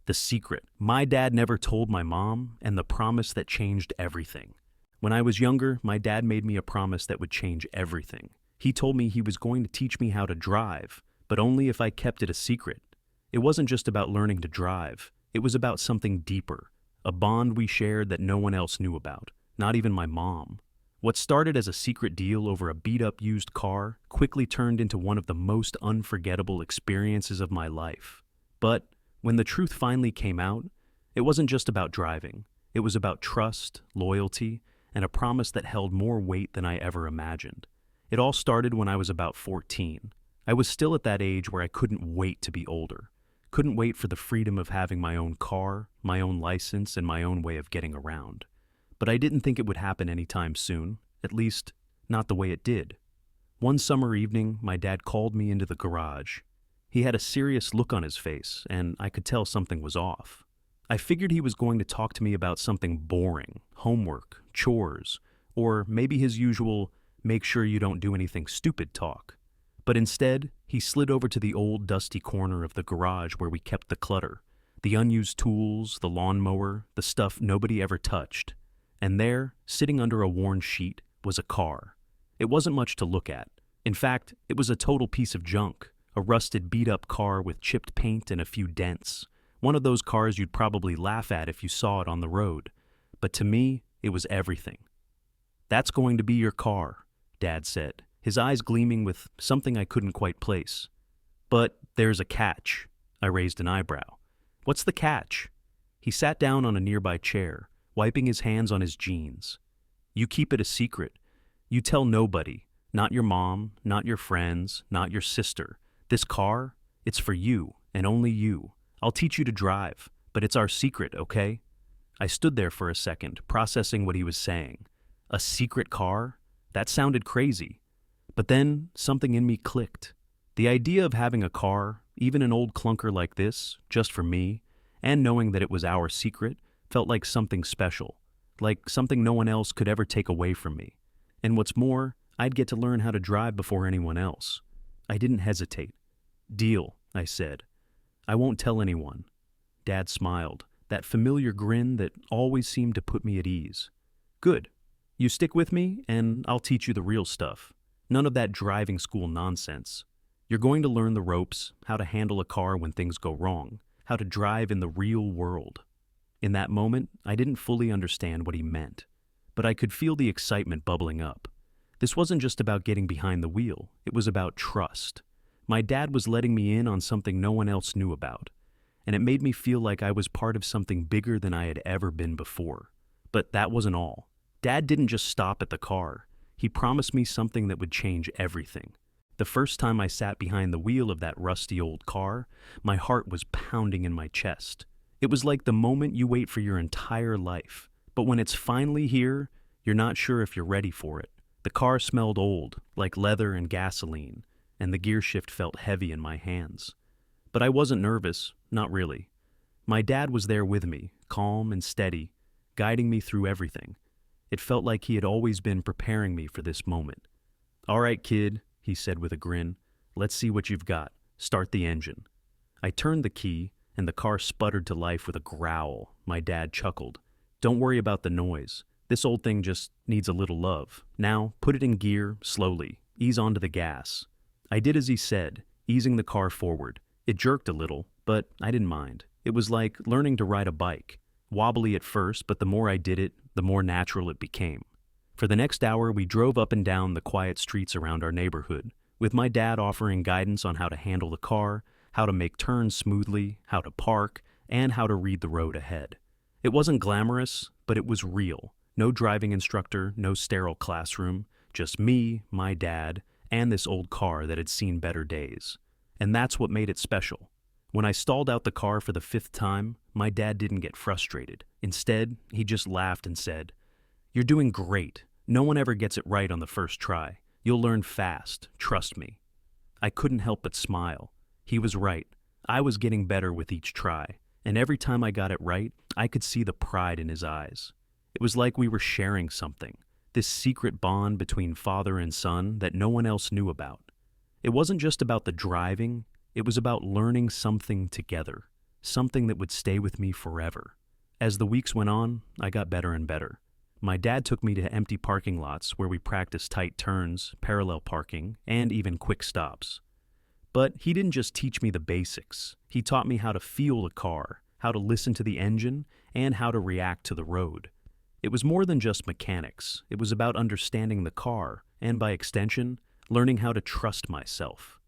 The secret. My dad never told my mom, and the promise that changed everything. When I was younger, my dad made me a promise that would change everything. He told me he was going to teach me how to drive, but only if I kept it a secret. It wasn't just about learning to drive. It was about something deeper, a bond we shared that no one else knew about, not even my mom. What started as a secret deal over a beat-up used car quickly turned into one of the most unforgettable experiences of my life. But when the truth finally came out, it wasn't just about driving. It was about trust, loyalty, and a promise that held more weight than I ever imagined. It all started when I was about 14. I was still at that age where I couldn't wait to be older. Couldn't wait for the freedom of having my own car, my own license, and my own way of getting around. But I didn't think it would happen anytime soon, at least, not the way it did. One summer evening, my dad called me into the garage. He had a serious look on his face, and I could tell something was off. I figured he was going to talk to me about something boring, homework, chores, or maybe his usual, make sure you don't do anything stupid talk. But instead, he slid over to the old dusty corner of the garage where we kept the clutter, the unused tools, the lawnmower, the stuff nobody ever touched. And there, sitting under a worn sheet, was a car. It wasn't much to look at. In fact, it was a total piece of junk, a rusted beat-up car with chipped paint and a few dents. One of those cars you'd probably laugh at if you saw it on the road. But to me, it was everything. "That's going to be your car," Dad said, his eyes gleaming with something I couldn't quite place. "But there's a catch." I raised an eyebrow. "What's the catch?" He sat down on a nearby chair, wiping his hands on his jeans. "You keep it a secret. You tell nobody, not your mom, not your friends, not your sister. This car, it's for you, and only you. I'll teach you to drive, but it's our secret, okay?" I stood there for a second, processing what he was saying. A secret car? That sounded crazy. But then something in me clicked. The idea of having a car, even an old clunker like this, just for me, and knowing that it was our secret, felt like something special, like something no one else could ever take away from me. And what's more, I'd get to learn how to drive before anyone else. I didn't hesitate. "Deal," I said. "I won't tell anyone." Dad smiled, that familiar grin that always seemed to put me at ease. "Good. You stick with me, and I'll teach you the real stuff. None of that driving school nonsense. You're going to learn the ropes, how to handle a car when things go wrong, how to drive in the real world." In that moment, I didn't fully understand what he meant, but I could feel the excitement bubbling up. This wasn't just about getting behind the wheel, it was about trust. My dad was letting me in on something no one else knew about, and it made me feel like I was part of something bigger than I had ever been before. But that wasn't all. Dad didn't just stop at the car. He promised me something that would change everything. The first time I sat behind the wheel of that rusty old car, my heart was pounding in my chest. It was like the moment you wait for your entire life, but when it's finally here, you're not sure if you're ready for it. The car smelled old, like leather and gasoline, and the gear shift felt heavy in my hands. But I wasn't nervous, not really. My dad was there with me, calm and steady, guiding me through everything. It felt like he had always been preparing me for this moment. "All right, kid," he said with a grin. "Let's see what you've got. Start the engine." I turned the key, and the car sputtered to life with a growl. My dad chuckled. "Don't worry about the noise. This old thing just needs a little love. Now, put it in gear, slowly. Ease onto the gas." I did as he said, easing the car forward. It jerked a little, but I didn't mind. It was like learning to ride a bike. Wobbly at first, but the more I did it, the more natural it became. For the next hour, we drove up and down the quiet streets around our neighborhood, with my dad offering guidance on how to handle the car, how to make turns smoothly, how to park, and how to read the road ahead. It wasn't glamorous, but it was real. No driving instructor, no sterile classroom, just me, my dad, and this old car that had seen better days. And that's what made it special. When I stalled out the car for the 5th time, my dad didn't get frustrated. Instead, he just laughed and said, "You're doing great. No one ever gets it right on the first try. You'll learn fast, trust me." I couldn't help but smile. He was right. I was getting better with each try, and every time I got it right, I could see the pride in his eyes. It was like we were sharing something, this secret bond between father and son that no one else knew about. It wasn't just about the driving, it was about learning something together, something that would stay with me forever. As the weeks went on, I got better and better. My dad took me to empty parking lots where we practiced tight turns, parallel parking, and even quick stops. But he didn't just teach me the basics. He taught me how to feel a car, how to listen to the engine, and how to react to the road. It was more than just mechanics. It was about understanding the car, and by extension, learning how to trust myself.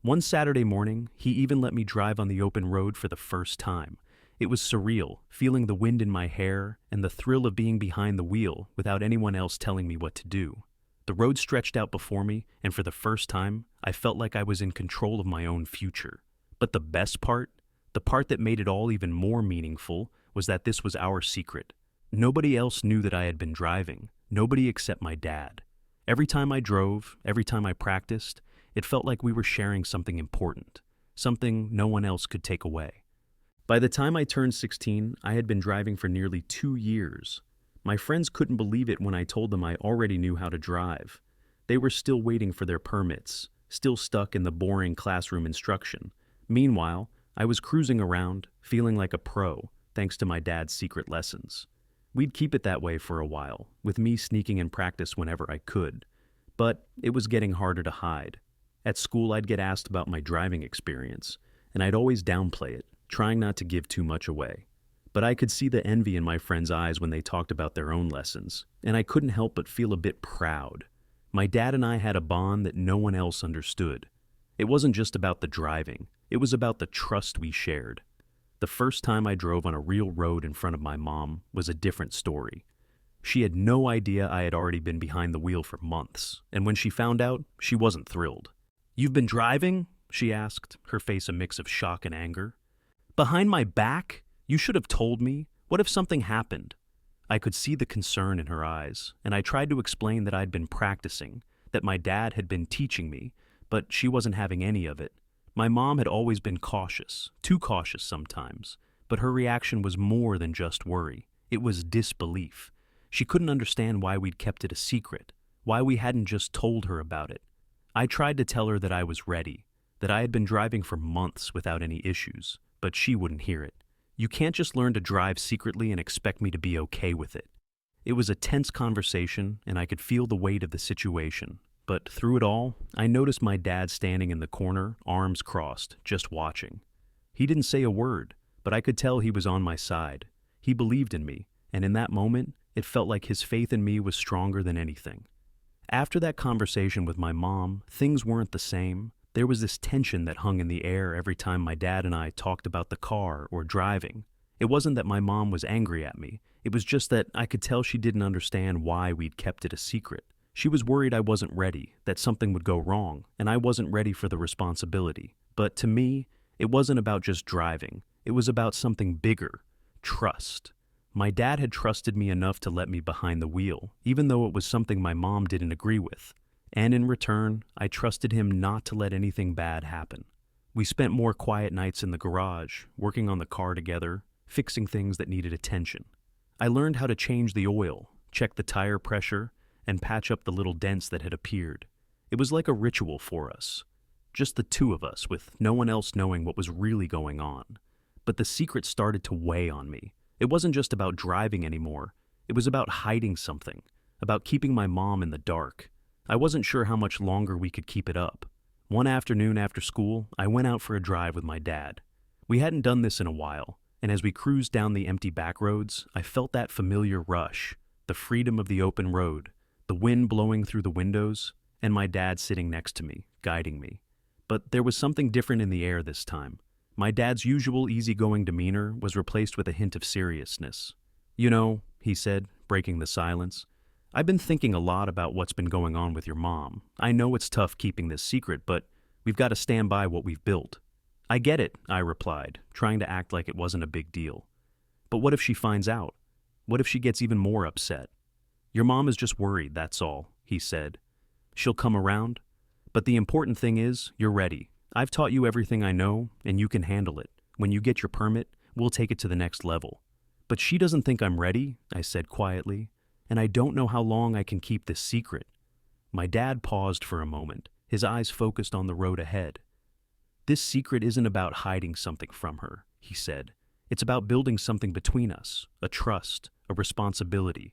One Saturday morning, he even let me drive on the open road for the first time. It was surreal, feeling the wind in my hair and the thrill of being behind the wheel without anyone else telling me what to do. The road stretched out before me, and for the first time, I felt like I was in control of my own future. But the best part, the part that made it all even more meaningful, was that this was our secret. Nobody else knew that I had been driving, nobody except my dad. Every time I drove, every time I practiced, it felt like we were sharing something important, something no one else could take away. By the time I turned 16, I had been driving for nearly 2 years. My friends couldn't believe it when I told them I already knew how to drive. They were still waiting for their permits, still stuck in the boring classroom instruction. Meanwhile, I was cruising around, feeling like a pro, thanks to my dad's secret lessons. We'd keep it that way for a while, with me sneaking in practice whenever I could. But it was getting harder to hide. At school, I'd get asked about my driving experience, and I'd always downplay it, trying not to give too much away. But I could see the envy in my friends' eyes when they talked about their own lessons, and I couldn't help but feel a bit proud. My dad and I had a bond that no one else understood. It wasn't just about the driving, it was about the trust we shared. The first time I drove on a real road in front of my mom was a different story. She had no idea I had already been behind the wheel for months, and when she found out, she wasn't thrilled. "You've been driving?" she asked, her face a mix of shock and anger. "Behind my back? You should have told me. What if something happened?" I could see the concern in her eyes, and I tried to explain that I'd been practicing, that my dad had been teaching me, but she wasn't having any of it. My mom had always been cautious, too cautious sometimes, but her reaction was more than just worry. It was disbelief. She couldn't understand why we'd kept it a secret, why we hadn't just told her about it. I tried to tell her that I was ready, that I had been driving for months without any issues, but she wouldn't hear it. "You can't just learn to drive secretly and expect me to be okay with it." It was a tense conversation, and I could feel the weight of the situation. But through it all, I noticed my dad standing in the corner, arms crossed, just watching. He didn't say a word, but I could tell he was on my side. He believed in me, and in that moment, it felt like his faith in me was stronger than anything. After that conversation with my mom, things weren't the same. There was this tension that hung in the air every time my dad and I talked about the car or driving. It wasn't that my mom was angry at me. It was just that I could tell she didn't understand why we'd kept it a secret. She was worried I wasn't ready, that something would go wrong, and I wasn't ready for the responsibility. But to me, it wasn't about just driving. It was about something bigger, trust. My dad had trusted me enough to let me behind the wheel, even though it was something my mom didn't agree with. And in return, I trusted him not to let anything bad happen. We spent more quiet nights in the garage, working on the car together, fixing things that needed attention. I learned how to change the oil, check the tire pressure, and patch up the little dents that had appeared. It was like a ritual for us. Just the two of us, with no one else knowing what was really going on. But the secret started to weigh on me. It wasn't just about driving anymore. It was about hiding something, about keeping my mom in the dark. I wasn't sure how much longer we could keep it up. One afternoon after school, I went out for a drive with my dad. We hadn't done this in a while, and as we cruised down the empty back roads, I felt that familiar rush, the freedom of the open road, the wind blowing through the windows, and my dad sitting next to me, guiding me. But there was something different in the air this time. My dad's usual easygoing demeanor was replaced with a hint of seriousness. "You know," he said, breaking the silence, "I've been thinking a lot about what's been going on with your mom. I know it's tough keeping this secret, but we've got to stand by what we've built." "I get it," I replied, trying to act like it wasn't a big deal. "But what if she finds out? What if she gets even more upset?" "Your mom is just worried, that's all," he said. "She'll come around. But the important thing is, you're ready. I've taught you everything I know, and you can handle it. When you get your permit, we'll take it to the next level." "But she doesn't think I'm ready," I said quietly, "and I don't know how long I can keep this secret." My dad paused for a moment, his eyes focused on the road ahead. "This secret isn't about hiding something from her," he said. It's about building something between us, a trust, a responsibility.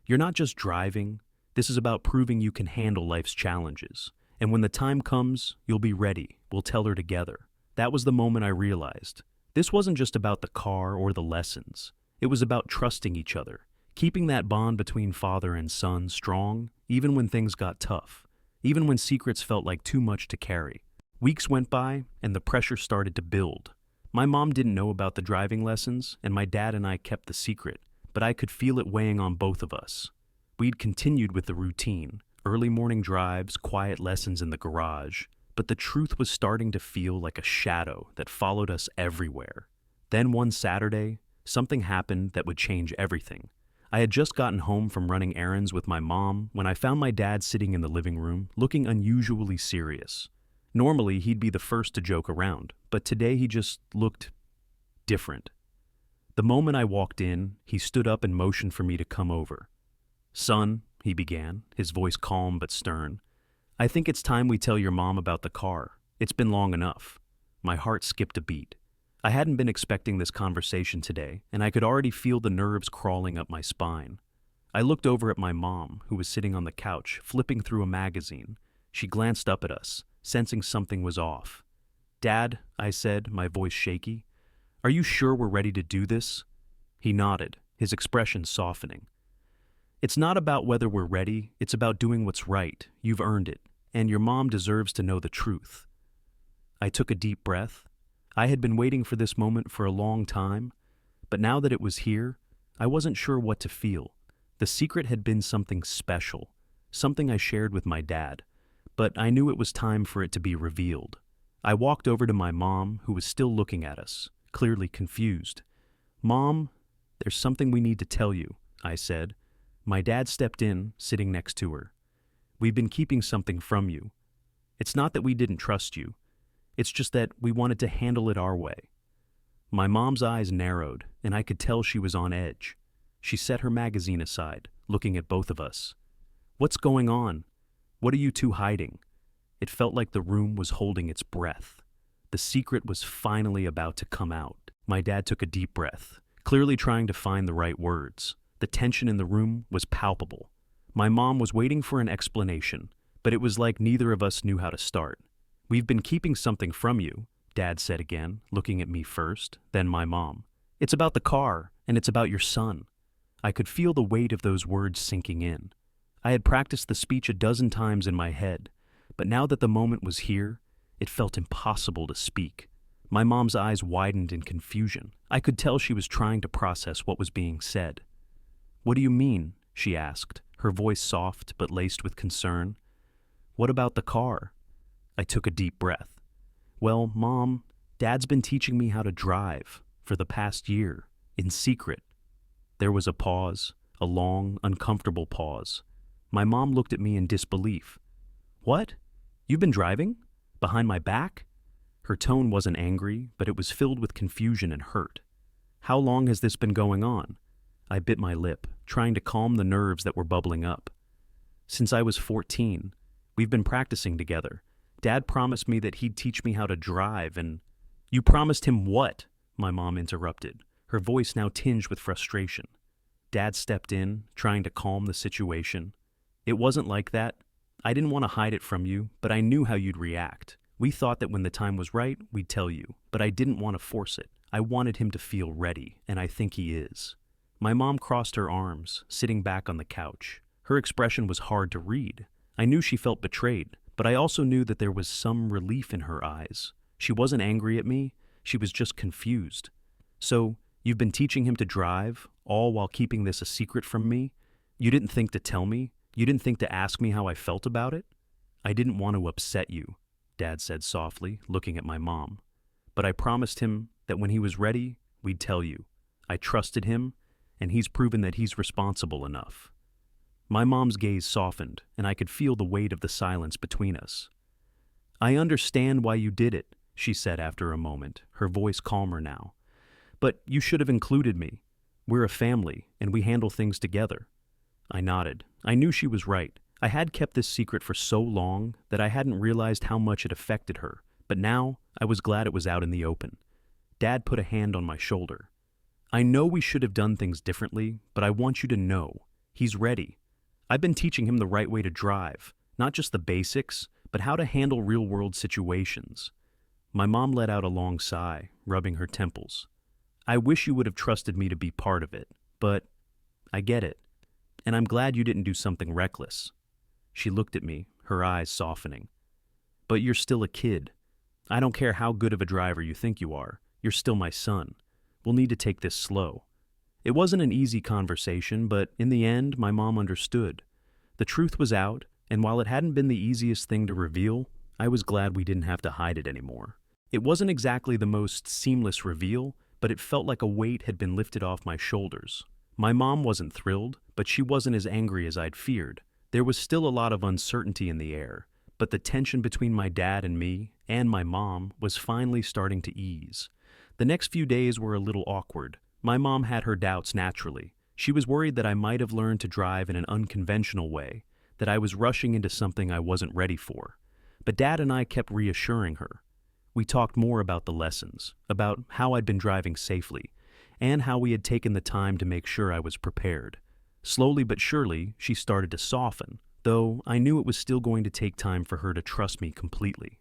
You're not just driving. This is about proving you can handle life's challenges. And when the time comes, you'll be ready. We'll tell her together. That was the moment I realized. This wasn't just about the car or the lessons. It was about trusting each other, keeping that bond between father and son strong, even when things got tough, even when secrets felt like too much to carry. Weeks went by, and the pressure started to build. My mom didn't know about the driving lessons, and my dad and I kept the secret, but I could feel it weighing on both of us. We'd continued with the routine, early morning drives, quiet lessons in the garage, but the truth was starting to feel like a shadow that followed us everywhere. Then one Saturday, something happened that would change everything. I had just gotten home from running errands with my mom when I found my dad sitting in the living room, looking unusually serious. Normally, he'd be the first to joke around, but today he just looked different. The moment I walked in, he stood up and motioned for me to come over. "Son," he began, his voice calm but stern, "I think it's time we tell your mom about the car. It's been long enough." My heart skipped a beat. I hadn't been expecting this conversation today, and I could already feel the nerves crawling up my spine. I looked over at my mom, who was sitting on the couch, flipping through a magazine. She glanced up at us, sensing something was off. "Dad," I said, my voice shaky, "are you sure we're ready to do this?" He nodded, his expression softening. "It's not about whether we're ready, it's about doing what's right. You've earned it, and your mom deserves to know the truth." I took a deep breath. I had been waiting for this moment for a long time, but now that it was here, I wasn't sure what to feel. The secret had been something special, something I shared with my dad, but I knew it was time for it to be revealed. I walked over to my mom, who was still looking at us, clearly confused. "Mom, there's something we need to tell you," I said. My dad stepped in, sitting next to her. "We've been keeping something from you. It's not that we didn't trust you. It's just that we wanted to handle it our way." My mom's eyes narrowed, and I could tell she was on edge. She set her magazine aside, looking at both of us. "What's going on? What are you two hiding?" It felt like the room was holding its breath. The secret was finally about to come out. My dad took a deep breath, clearly trying to find the right words. The tension in the room was palpable. My mom was waiting for an explanation, but it was like neither of us knew how to start. "We've been keeping something from you," Dad said again, looking at me first, then my mom. "It's about the car, and it's about your son." I could feel the weight of those words sinking in. I had practiced the speech a dozen times in my head, but now that the moment was here, it felt impossible to speak. My mom's eyes widened in confusion. I could tell she was trying to process what was being said. "What do you mean?" she asked, her voice soft but laced with concern. "What about the car?" I took a deep breath. "Well, Mom, Dad's been teaching me how to drive for the past year, in secret." There was a pause, a long, uncomfortable pause. My mom looked at me in disbelief. "What? You've been driving? Behind my back?" Her tone wasn't angry, but it was filled with confusion and hurt. "How long has this been going on?" I bit my lip, trying to calm the nerves that were bubbling up. "Since I was 14. We've been practicing together. Dad promised me that he'd teach me how to drive, and—" "You promised him what?" my mom interrupted, her voice now tinged with frustration. Dad stepped in, trying to calm the situation. "It wasn't like that. I didn't want to hide it from you, but I knew how you'd react. We thought that when the time was right, we'd tell you, but I didn't want to force it. I wanted him to feel ready, and I think he is." My mom crossed her arms, sitting back on the couch. Her expression was hard to read. I knew she felt betrayed, but I also knew that there was some relief in her eyes. She wasn't angry at me, she was just confused. "So, you've been teaching him to drive, all while keeping this a secret from me? You didn't think to tell me? You didn't think to ask me how I felt about it?" "I didn't want to upset you," Dad said softly, looking at my mom. "But I promised him that when he was ready, we'd tell you. I trusted him, and he's proven that he's responsible enough." My mom's gaze softened, and I could feel the weight of the silence between us. "I understand why you did it," she said after a moment, her voice calmer now. "But you should have included me. We're a family, and we handle things together." I nodded. I knew she was right. I had kept this secret for so long that I hadn't realized how much it affected her, but now I was glad it was out in the open. Dad put a hand on my shoulder. I know we should have done things differently, but I want you to know he's ready. I've been teaching him the right way to drive, not just the basics, but how to handle real-world situations. My mom let out a long sigh, rubbing her temples. I wish you would have trusted me to be part of it, but I get it. And I'm glad you didn't do something reckless. She looked at me, her eyes softening. But you're still a kid. I don't care how good of a driver you think you are. You're still my son. We'll need to take this slow. It wasn't an easy conversation, but in the end, my mom understood. The truth was out, and while it hadn't been the easiest thing to reveal, I was glad we didn't have to hide it anymore. It wasn't exactly the most seamless reveal, but it felt like a weight had been lifted off my shoulders. My mom wasn't thrilled, but she wasn't as angry as I'd feared. There was still a lot of uncertainty in the air, but the tension between my dad and me, and my mom, was finally starting to ease. The next few days were a little awkward. My mom had her doubts naturally. She was worried that I might have learned to drive in an unconventional way, that I was rushing into something I wasn't ready for. But Dad and I kept reassuring her. We talked more about the lessons, about how I'd been driving safely, and how we had taken the time to make sure I was prepared. Slowly but surely, she started to soften, though I knew it was still going to take time for her to trust me completely.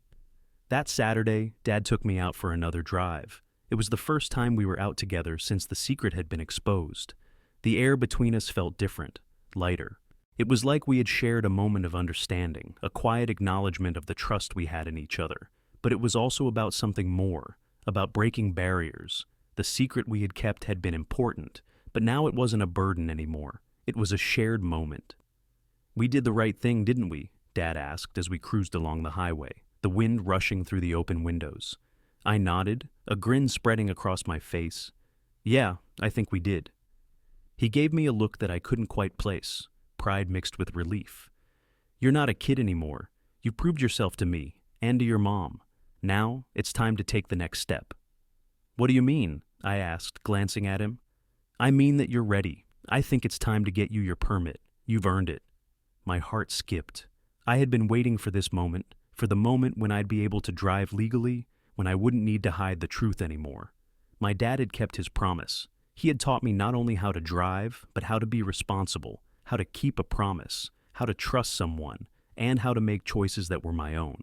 That Saturday, Dad took me out for another drive. It was the first time we were out together since the secret had been exposed. The air between us felt different, lighter. It was like we had shared a moment of understanding, a quiet acknowledgement of the trust we had in each other. But it was also about something more, about breaking barriers. The secret we had kept had been important, but now it wasn't a burden anymore. It was a shared moment. "We did the right thing, didn't we?" Dad asked as we cruised along the highway, the wind rushing through the open windows. I nodded, a grin spreading across my face. "Yeah, I think we did." He gave me a look that I couldn't quite place, pride mixed with relief. "You're not a kid anymore. You proved yourself to me, and to your mom. Now, it's time to take the next step." "What do you mean?" I asked, glancing at him. "I mean that you're ready. I think it's time to get you your permit. You've earned it." My heart skipped. I had been waiting for this moment, for the moment when I'd be able to drive legally, when I wouldn't need to hide the truth anymore. My dad had kept his promise. He had taught me not only how to drive, but how to be responsible, how to keep a promise, how to trust someone, and how to make choices that were my own.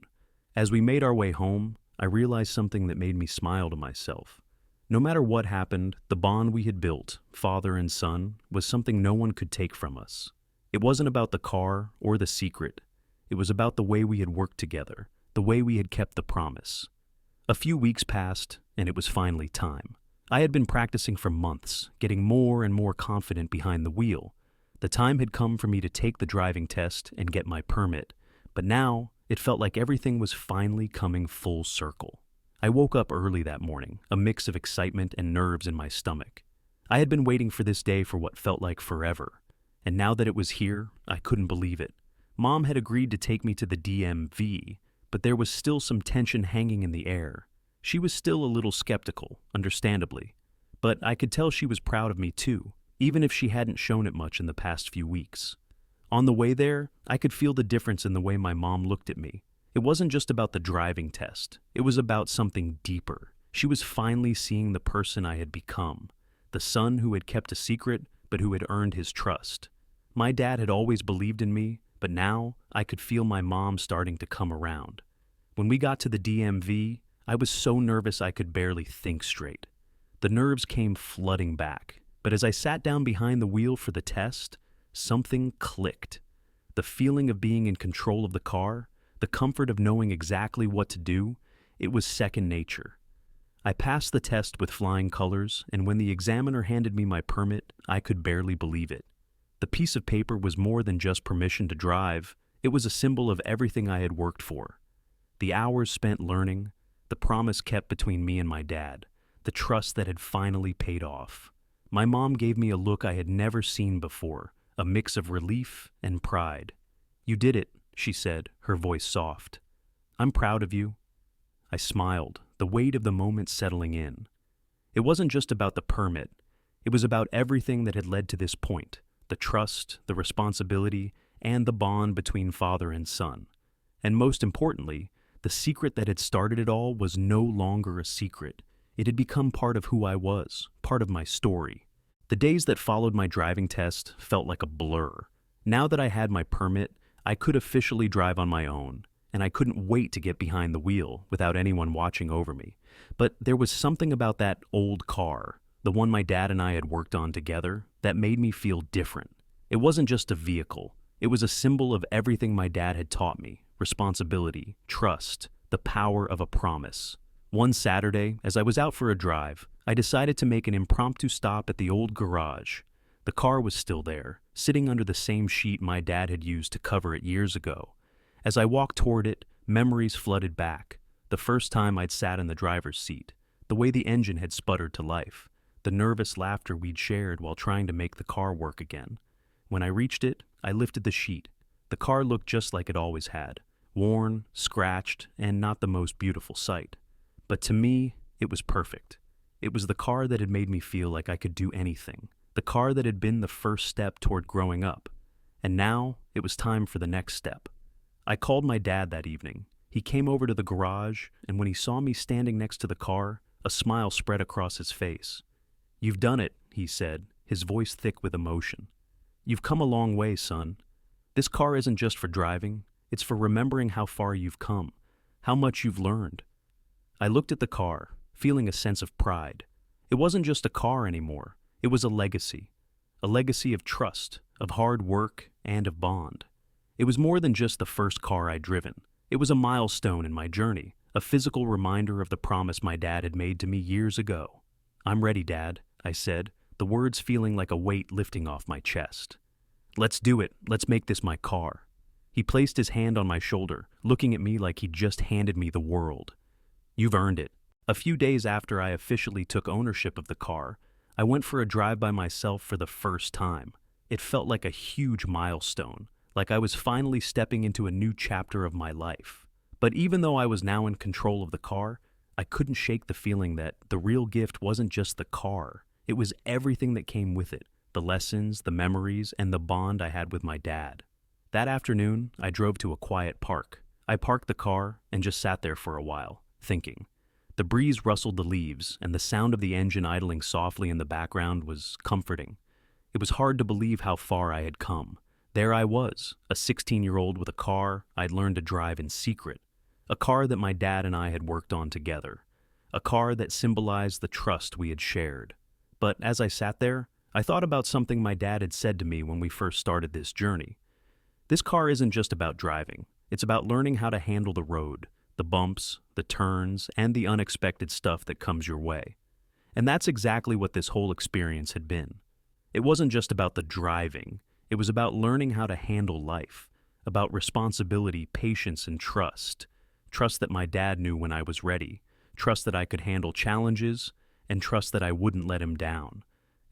As we made our way home, I realized something that made me smile to myself. No matter what happened, the bond we had built, father and son, was something no one could take from us. It wasn't about the car or the secret. It was about the way we had worked together, the way we had kept the promise. A few weeks passed, and it was finally time. I had been practicing for months, getting more and more confident behind the wheel. The time had come for me to take the driving test and get my permit, but now it felt like everything was finally coming full circle. I woke up early that morning, a mix of excitement and nerves in my stomach. I had been waiting for this day for what felt like forever, and now that it was here, I couldn't believe it. Mom had agreed to take me to the DMV, but there was still some tension hanging in the air. She was still a little skeptical, understandably, but I could tell she was proud of me too, even if she hadn't shown it much in the past few weeks. On the way there, I could feel the difference in the way my mom looked at me. It wasn't just about the driving test. It was about something deeper. She was finally seeing the person I had become, the son who had kept a secret, but who had earned his trust. My dad had always believed in me, but now I could feel my mom starting to come around. When we got to the DMV, I was so nervous I could barely think straight. The nerves came flooding back, but as I sat down behind the wheel for the test, something clicked. The feeling of being in control of the car, the comfort of knowing exactly what to do, it was second nature. I passed the test with flying colors, and when the examiner handed me my permit, I could barely believe it. The piece of paper was more than just permission to drive. It was a symbol of everything I had worked for. The hours spent learning, the promise kept between me and my dad, the trust that had finally paid off. My mom gave me a look I had never seen before, a mix of relief and pride. "You did it," she said, her voice soft. "I'm proud of you." I smiled, the weight of the moment settling in. It wasn't just about the permit. It was about everything that had led to this point, the trust, the responsibility, and the bond between father and son. And most importantly, the secret that had started it all was no longer a secret. It had become part of who I was, part of my story. The days that followed my driving test felt like a blur. Now that I had my permit, I could officially drive on my own, and I couldn't wait to get behind the wheel without anyone watching over me. But there was something about that old car, the one my dad and I had worked on together, that made me feel different. It wasn't just a vehicle. It was a symbol of everything my dad had taught me: responsibility, trust, the power of a promise. One Saturday, as I was out for a drive, I decided to make an impromptu stop at the old garage. The car was still there, sitting under the same sheet my dad had used to cover it years ago. As I walked toward it, memories flooded back. The first time I'd sat in the driver's seat, the way the engine had sputtered to life, the nervous laughter we'd shared while trying to make the car work again. When I reached it, I lifted the sheet. The car looked just like it always had, worn, scratched, and not the most beautiful sight. But to me, it was perfect. It was the car that had made me feel like I could do anything, the car that had been the first step toward growing up. And now, it was time for the next step. I called my dad that evening. He came over to the garage, and when he saw me standing next to the car, a smile spread across his face. "You've done it," he said, his voice thick with emotion. "You've come a long way, son. This car isn't just for driving, it's for remembering how far you've come, how much you've learned." I looked at the car, feeling a sense of pride. It wasn't just a car anymore, it was a legacy of trust, of hard work, and of bond. It was more than just the first car I'd driven. It was a milestone in my journey, a physical reminder of the promise my dad had made to me years ago. "I'm ready, Dad," I said, the words feeling like a weight lifting off my chest. "Let's do it. Let's make this my car." He placed his hand on my shoulder, looking at me like he'd just handed me the world. "You've earned it." A few days after I officially took ownership of the car, I went for a drive by myself for the first time. It felt like a huge milestone, like I was finally stepping into a new chapter of my life. But even though I was now in control of the car, I couldn't shake the feeling that the real gift wasn't just the car. It was everything that came with it, the lessons, the memories, and the bond I had with my dad. That afternoon, I drove to a quiet park. I parked the car and just sat there for a while, thinking. The breeze rustled the leaves, and the sound of the engine idling softly in the background was comforting. It was hard to believe how far I had come. There I was, a 16-year-old with a car I'd learned to drive in secret, a car that my dad and I had worked on together, a car that symbolized the trust we had shared. But as I sat there, I thought about something my dad had said to me when we first started this journey. This car isn't just about driving. It's about learning how to handle the road, the bumps, the turns, and the unexpected stuff that comes your way. And that's exactly what this whole experience had been. It wasn't just about the driving. It was about learning how to handle life, about responsibility, patience, and trust. Trust that my dad knew when I was ready, trust that I could handle challenges, and trust that I wouldn't let him down.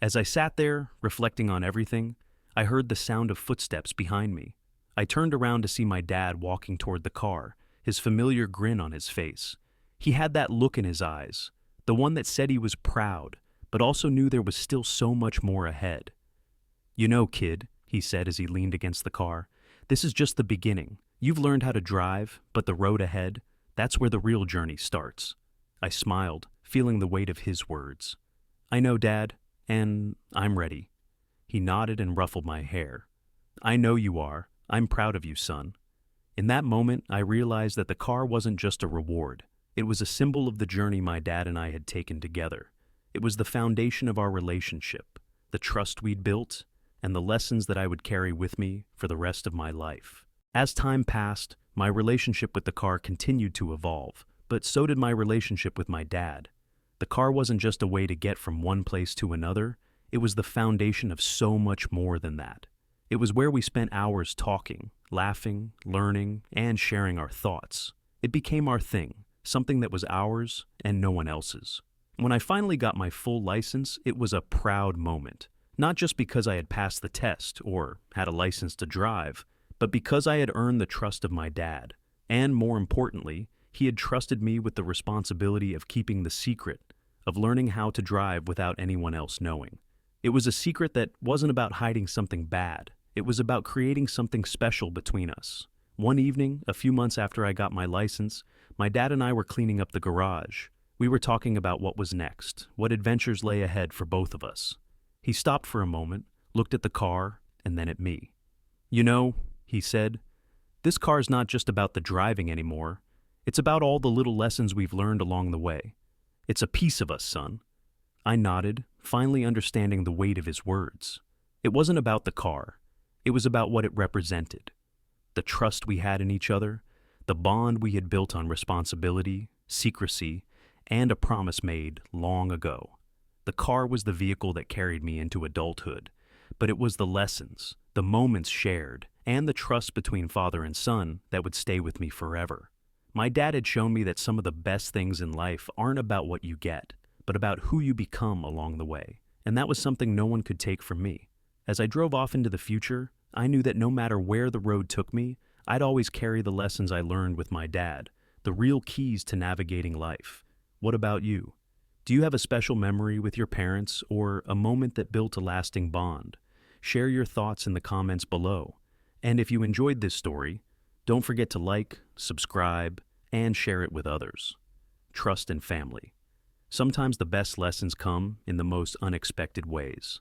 As I sat there, reflecting on everything, I heard the sound of footsteps behind me. I turned around to see my dad walking toward the car, his familiar grin on his face. He had that look in his eyes, the one that said he was proud, but also knew there was still so much more ahead. "You know, kid," he said as he leaned against the car, "this is just the beginning. You've learned how to drive, but the road ahead, that's where the real journey starts." I smiled, feeling the weight of his words. "I know, Dad, and I'm ready." He nodded and ruffled my hair. "I know you are. I'm proud of you, son." In that moment, I realized that the car wasn't just a reward. It was a symbol of the journey my dad and I had taken together. It was the foundation of our relationship, the trust we'd built, and the lessons that I would carry with me for the rest of my life. As time passed, my relationship with the car continued to evolve, but so did my relationship with my dad. The car wasn't just a way to get from one place to another, it was the foundation of so much more than that. It was where we spent hours talking, laughing, learning, and sharing our thoughts. It became our thing, something that was ours and no one else's. When I finally got my full license, it was a proud moment. Not just because I had passed the test or had a license to drive, but because I had earned the trust of my dad. And more importantly, he had trusted me with the responsibility of keeping the secret, of learning how to drive without anyone else knowing. It was a secret that wasn't about hiding something bad. It was about creating something special between us. One evening, a few months after I got my license, my dad and I were cleaning up the garage. We were talking about what was next, what adventures lay ahead for both of us. He stopped for a moment, looked at the car, and then at me. "You know," he said, "this car's not just about the driving anymore. It's about all the little lessons we've learned along the way. It's a piece of us, son." I nodded, finally understanding the weight of his words. It wasn't about the car. It was about what it represented. The trust we had in each other, the bond we had built on responsibility, secrecy, and a promise made long ago. The car was the vehicle that carried me into adulthood, but it was the lessons, the moments shared, and the trust between father and son that would stay with me forever. My dad had shown me that some of the best things in life aren't about what you get, but about who you become along the way, and that was something no one could take from me. As I drove off into the future, I knew that no matter where the road took me, I'd always carry the lessons I learned with my dad, the real keys to navigating life. What about you? Do you have a special memory with your parents or a moment that built a lasting bond? Share your thoughts in the comments below. And if you enjoyed this story, don't forget to like, subscribe, and share it with others. Trust and family. Sometimes the best lessons come in the most unexpected ways.